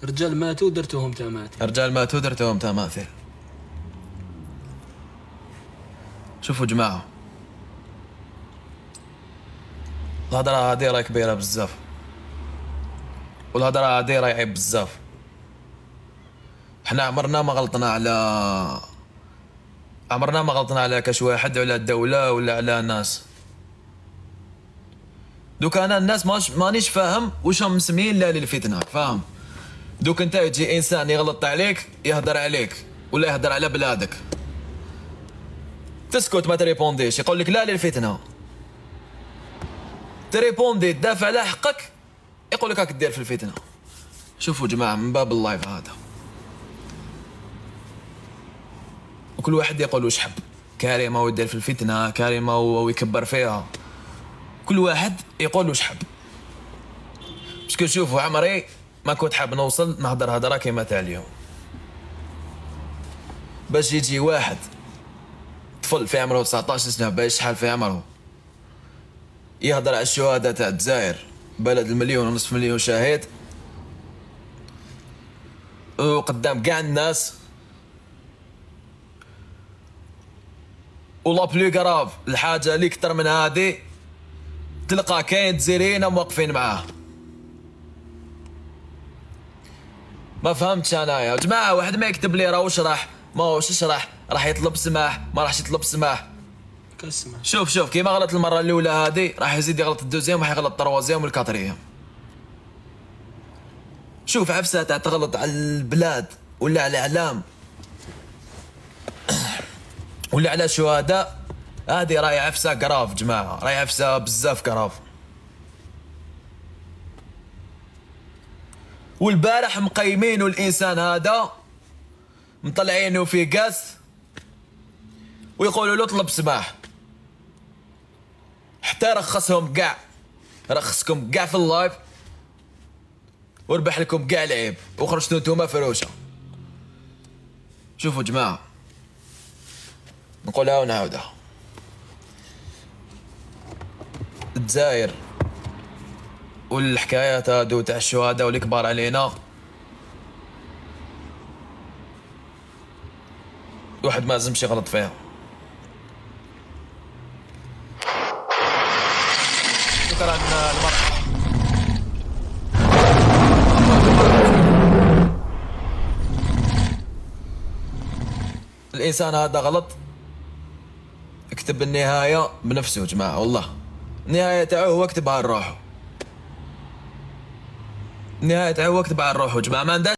رجال ماتوا ودرتوهم تماثيل. رجال ماتوا درتوهم تماثيل. شوفوا جماعة، الهضرة هادي راهي كبيرة بزاف، والهضرة هادي راهي عيب بزاف. حنا عمرنا ما غلطنا على كاش واحد ولا الدولة ولا على ناس. دوك انا الناس مانيش فاهم واش هم مسميين لا للفتنة، فاهم؟ دوك انت يجي انسان يغلط عليك يهدر عليك ولا يهدر على بلادك، تسكت ما تريبونديش، يقول لك لا للفتنة. تريبوندي تدافع على حقك يقول لك راك دير في الفتنة. شوفوا جماعة، من باب اللايف هذا، وكل واحد يقول واش حب. كريم هو يدير في الفتنة، كريم هو يكبر فيها، كل واحد يقول واش حب. باسكو شوفوا عمري ما كنت حاب نوصل نهضر هضره كيما تاع اليوم، باش يجي واحد طفل في عمره 19 سنه باش شحال في عمره يهضر على الشهداء تاع الجزائر، بلد المليون ونصف مليون شهيد، وقدام كاع الناس. ولا بلو كراف الحاجه اللي كتر من هادي تلقى كاين جزائريين موقفين معاه. ما فهمتش انا يا جماعه، واحد ما يكتب لي راه واش ماهوش يشرح، راح يطلب سماح ما راحش يطلب سماح. كسمح. شوف كيما غلط المره الاولى هادي راح يزيد يغلط الدوزيام، راح يغلط التروازيام والكاتريام. شوف عفسه تاع تغلط على البلاد ولا على الاعلام ولا على الشهداء، هادي راهي عفسه كراف جماعه، راهي عفسه بزاف كراف. والبارح مقيمينو الانسان هذا مطلعينو في قاس ويقولوا له طلب سماح، حتى رخصكم كاع في اللايف وربح لكم كاع العيب وخرجتوا نتوما فروشه. شوفوا جماعه، نقولها ونعاودها، الجزائر والحكايات هادو تاع الشهداء واللي كبار علينا واحد ما لازمش يغلط فيها. شكرا المرحبا. الانسان هذا غلط، اكتب النهايه بنفسه يا جماعه، والله النهايه تاعو هو كتبها لروحه، النهايه تاعو هو كتبها لروحه جماعه، ما عندهاش